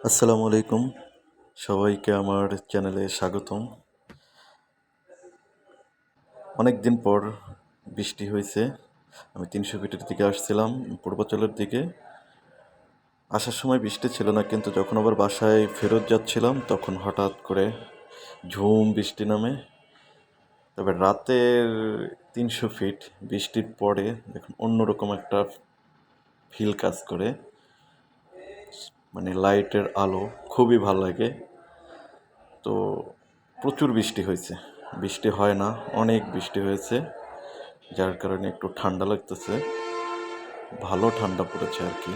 আসসালামু আলাইকুম। সবাইকে আমার চ্যানেলে স্বাগতম। অনেক দিন পর বৃষ্টি হয়েছে। আমি ৩০০ ফিটের দিকে আসছিলাম, পূর্বাচলের দিকে। আসার সময় বৃষ্টি ছিল না, কিন্তু যখন আবার বাসায় ফেরত যাচ্ছিলাম তখন হঠাৎ করে ঝুম বৃষ্টি নামে। তবে রাতের ৩০০ ফিট বৃষ্টির পরে দেখুন অন্যরকম একটা ফিল কাজ করে, মানে লাইটের আলো খুবই ভালো লাগে। তো প্রচুর বৃষ্টি হয়েছে, বৃষ্টি হয় না, অনেক বৃষ্টি হয়েছে, যার কারণে একটু ঠান্ডা লাগতেছে, ভালো ঠান্ডা পড়েছে আর কি।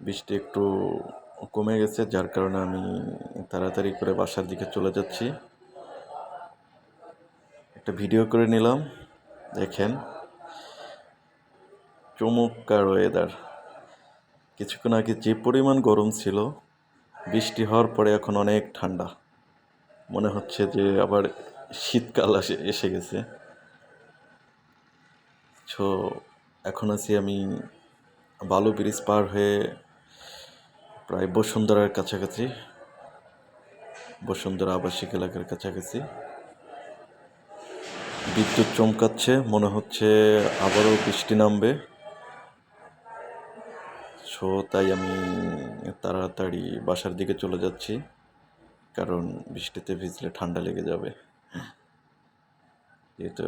বৃষ্টি একটু কমে গেছে, যার কারণে আমি তাড়াতাড়ি করে বাসার দিকে চলে যাচ্ছি। একটা ভিডিও করে নিলাম, দেখেন চমৎকার ওয়েদার। কিছুক্ষণ আগে যে পরিমাণ গরম ছিল, বৃষ্টি হওয়ার পরে এখন অনেক ঠান্ডা, মনে হচ্ছে যে আবার শীতকাল এসে গেছে। সো এখন আছি আমি বালু ব্রিজ পার হয়ে প্রায় বসুন্ধরার কাছাকাছি, বসুন্ধরা আবাসিক এলাকার কাছাকাছি। বিদ্যুৎ চমকাচ্ছে, মনে হচ্ছে আবারও বৃষ্টি নামবে। সো তাই আমি তাড়াতাড়ি বাসার দিকে চলে যাচ্ছি, কারণ বৃষ্টিতে ভিজলে ঠান্ডা লেগে যাবে। যেহেতু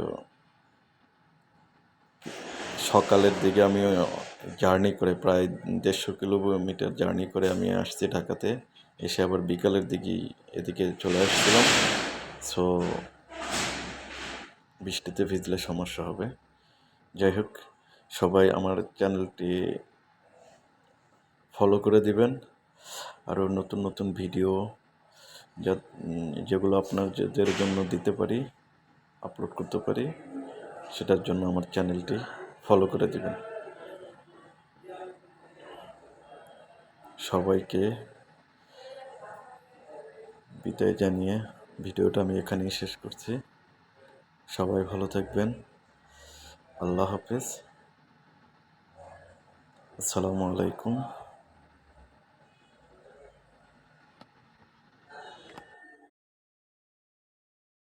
সকালের দিকে আমি জার্নি করে প্রায় ১৫০ কিলোমিটার জার্নি করে আমি আসছি ঢাকাতে, এসে আবার বিকালের দিকেই এদিকে চলে আসছিলাম। সো বৃষ্টিতে ভিজলে সমস্যা হবে। যাই হোক, সবাই আমার চ্যানেলটি ফলো করে দিবেন। আরও নতুন নতুন ভিডিও যা যেগুলো আপনাদের জন্য দিতে পারি, আপলোড করতে পারি, সেটার জন্য আমার চ্যানেলটি ফলো করে দিবেন। সবাইকে বিদায় জানিয়ে ভিডিওটা আমি এখানেই শেষ করছি। সবাই ভালো থাকবেন। আল্লাহ হাফেজ। আসসালামু আলাইকুম।